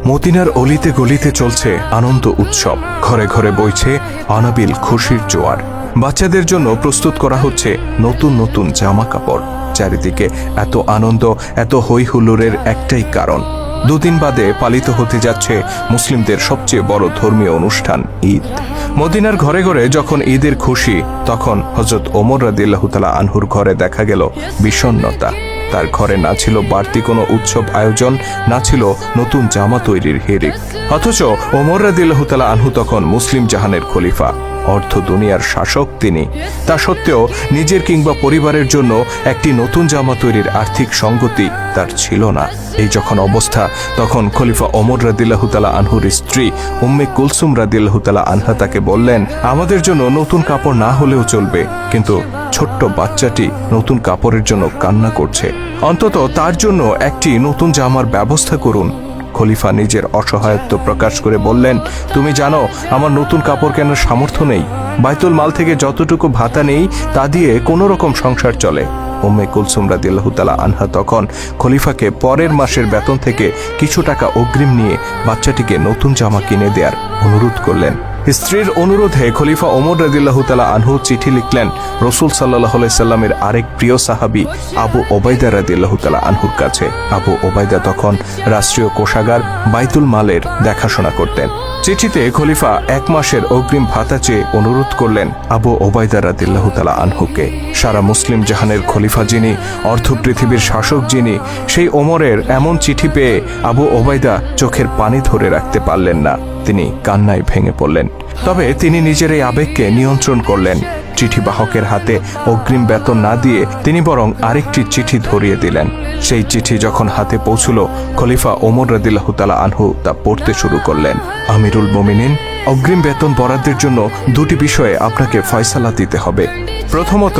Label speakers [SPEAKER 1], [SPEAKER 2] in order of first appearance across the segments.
[SPEAKER 1] মদিনার অলিতে গলিতে চলছে আনন্দ উৎসব, ঘরে ঘরে বইছে অনাবিল খুশির জোয়ার। বাচ্চাদের জন্য প্রস্তুত করা হচ্ছে নতুন নতুন জামা কাপড়। চারিদিকে এত আনন্দ, এত হই হুল্লোড়ের একটাই কারণ, দুদিন বাদে পালিত হতে যাচ্ছে মুসলিমদের সবচেয়ে বড় ধর্মীয় অনুষ্ঠান ঈদ। মদিনার ঘরে ঘরে যখন ঈদের খুশি, তখন হযরত ওমর রাদিয়াল্লাহু তাআলা আনহুর ঘরে দেখা গেল বিষণ্ণতা। তার ঘরে না ছিল বাড়তি কোনো উৎসব আয়োজন, না ছিল নতুন জামা তৈরির হিড়িক। অথচ ওমর রাদিয়াল্লাহু তাআলা আনহু তখন মুসলিম জাহানের খলিফা, অর্ধ দুনিয়ার শাসক তিনি। তা সত্ত্বেও নিজের কিংবা পরিবারের জন্য একটি নতুন জামা তৈরির আর্থিক সঙ্গতি তার ছিল না। এই যখন অবস্থা, তখন খলিফা ওমর রাদিয়াল্লাহু তাআলা আনহুর স্ত্রী উম্মে কুলসুম রাদিয়াল্লাহু তাআলা আনহা তাকে বললেন, আমাদের জন্য নতুন কাপড় না হলেও চলবে, কিন্তু ছোট্ট বাচ্চাটি নতুন কাপড়ের জন্য কান্না করছে, অন্তত তার জন্য একটি নতুন জামার ব্যবস্থা করুন। খলিফা নিজের অসহায়ত্ব প্রকাশ করে বললেন, তুমি জানো আমার নতুন কাপড় কেনার সামর্থ্য নেই, বাইতুল মাল থেকে যতটুকু ভাতা নেই তা দিয়ে কোনো রকম সংসার চলে। উম্মে কুলসুম রাদিয়াল্লাহু তাআলা আনহা তখন খলিফাকে পরের মাসের বেতন থেকে কিছু টাকা অগ্রিম নিয়ে বাচ্চাটিকে নতুন জামা কিনে দেওয়ার অনুরোধ করলেন। স্ত্রীর অনুরোধে খলিফা ওমর রাদিয়াল্লাহু তাআলা আনহু চিঠি লিখলেন রাসূল সাল্লাল্লাহু আলাইহি সাল্লামের আরেক প্রিয় সাহাবী আবু ওবাইদা রাদিয়াল্লাহু তাআলা আনহুর কাছে। আবু ওবাইদা তখন রাষ্ট্রীয় কোষাগার বাইতুল মালের দেখাশোনা করতেন। চিঠিতে খলিফা 1 মাসের অগ্রিম ভাতা চেয়ে অনুরোধ করলেন আবু ওবাইদা রাদিয়াল্লাহু তাআলা আনহুকে। সারা মুসলিম জাহানের খলিফা যিনি, অর্ধ পৃথিবীর শাসক যিনি, সেই ওমরের এমন চিঠি পেয়ে আবু ওবাইদা চোখের পানি ধরে রাখতে পারলেন না। তিনি কান্নায় ভেঙে পড়লেন। তবে তিনি নিজের এই আবেগকে নিয়ন্ত্রণ করলেন। চিঠি বাহকের হাতে অগ্রিম বেতন না দিয়ে তিনি বরং আরেকটি চিঠি ধরিয়ে দিলেন। সেই চিঠি যখন হাতে পৌঁছল, খলিফা ওমর রাদিয়াল্লাহু তাআলা আনহু তা পড়তে শুরু করলেন। আমিরুল মুমিনিন, অগ্রিম বেতন বরাদ্দের জন্য 2টি বিষয়ে আপনাকে ফয়সালা দিতে হবে। প্রথমত,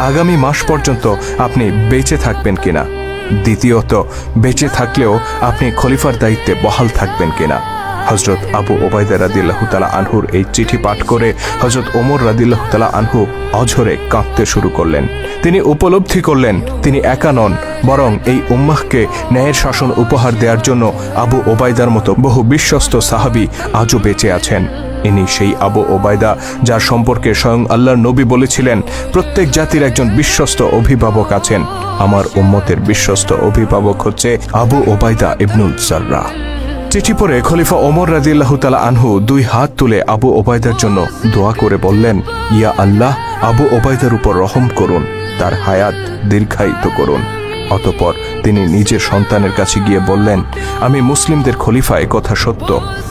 [SPEAKER 1] আগামী মাস পর্যন্ত আপনি বেঁচে থাকবেন কিনা। দ্বিতীয়ত, বেঁচে থাকলেও আপনি খলিফার দায়িত্বে বহাল থাকবেন কিনা। হযরত আবু ওবাইদা রাদিয়াল্লাহু তাআলা আনহুর এই চিঠি পাঠ করে হযরত ওমর রাদিয়াল্লাহু তাআলা আনহু অঝরে কাঁদতে শুরু করলেন। তিনি উপলব্ধি করলেন তিনি একা নন, বরং এই উম্মাহকে ন্যায়ের শাসন উপহার দেওয়ার জন্য আবু ওবাইদার মতো বহু বিশ্বস্ত সাহাবী আজও বেঁচে আছেন। ইনি সেই আবু ওবাইদা যার সম্পর্কে স্বয়ং আল্লাহর নবী বলেছিলেন, প্রত্যেক জাতির একজন বিশ্বস্ত অভিভাবক আছেন, আমার উম্মতের বিশ্বস্ত অভিভাবক হচ্ছে আবু ওবাইদা ইবনুল জাররাহ। চিঠি পড়ে খলিফা ওমর রাদিয়াল্লাহু তাআলা আনহু 2 হাত তুলে আবু ওবাইদার জন্য দোয়া করে বললেন, ইয়া আল্লাহ, আবু ওবাইদার উপর রহম করুন, তার হায়াত দীর্ঘায়িত করুন। অতঃপর তিনি নিজের সন্তানের কাছে গিয়ে বললেন, আমি মুসলিমদের খলিফা, এ কথা সত্য,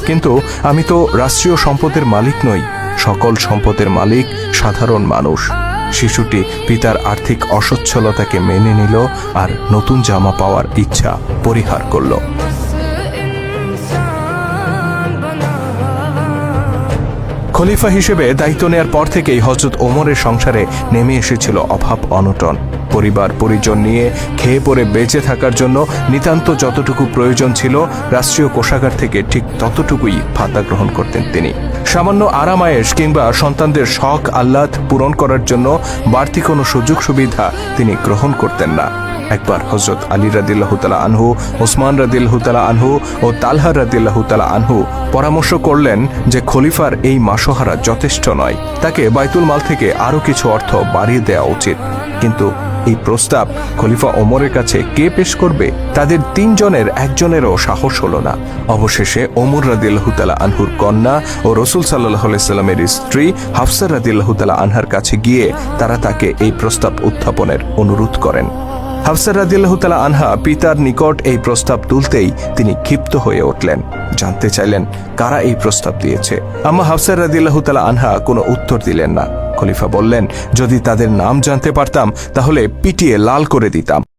[SPEAKER 1] কিন্তু আমি তো রাষ্ট্রীয় সম্পদের মালিক নই, সকল সম্পদের মালিক সাধারণ মানুষ। শিশুটি পিতার আর্থিক অসচ্ছলতাকে মেনে নিল আর নতুন জামা পাওয়ার ইচ্ছা পরিহার করল। খলিফা হিসেবে দায়িত্ব নেয়ার পর থেকেই হযরত ওমরের সংসারে নেমে এসেছিল অভাব অনটন। পরিবার পরিজন নিয়ে খেয়ে পরে বেঁচে থাকার জন্য নিতান্ত যতটুকু প্রয়োজন ছিল, রাষ্ট্রীয় কোষাগার থেকে ঠিক ততটুকুই ভাতা গ্রহণ করতেন তিনি। সামান্য আরামায়েশ কিংবা সন্তানদের শখ আহ্লাদ পূরণ করার জন্য বাড়তি কোনো সুযোগ সুবিধা তিনি গ্রহণ করতেন না। একবার হযরত আলী রাদিয়াল্লাহু তাআলা আনহু, ওসমান রাদিয়াল্লাহু তাআলা আনহু ও তালহা রাদিয়াল্লাহু তাআলা আনহু পরামর্শ করলেন যে খলিফার এই মাসোহারা যথেষ্ট নয়, তাকে বাইতুল মাল থেকে আরও কিছু অর্থ বাড়িয়ে দেওয়া উচিত। কিন্তু এই প্রস্তাব খলিফা ওমরের কাছে কে পেশ করবে? তাদের 3 জনের একজনেরও সাহস হলো না। অবশেষে ওমর রাদিয়াল্লাহু তাআলা আনহুর কন্যা ও রাসূল সাল্লাল্লাহু আলাইহি সাল্লামের স্ত্রী হাফসা রাদিয়াল্লাহু তাআলা আনহার কাছে গিয়ে তারা তাকে এই প্রস্তাব উত্থাপনের অনুরোধ করেন। হাফসা রাদিয়াল্লাহু তাআলা আনহা পিতার নিকট এই প্রস্তাব তুলতেই তিনি ক্ষিপ্ত হয়ে উঠলেন। জানতে চাইলেন কারা এই প্রস্তাব দিয়েছে। আম্মা হাফসা রাদিয়াল্লাহু তাআলা আনহা কোনো উত্তর দিলেন না। খলিফা বললেন, যদি তাদের নাম জানতে পারতাম তাহলে পিটিয়ে লাল করে দিতাম।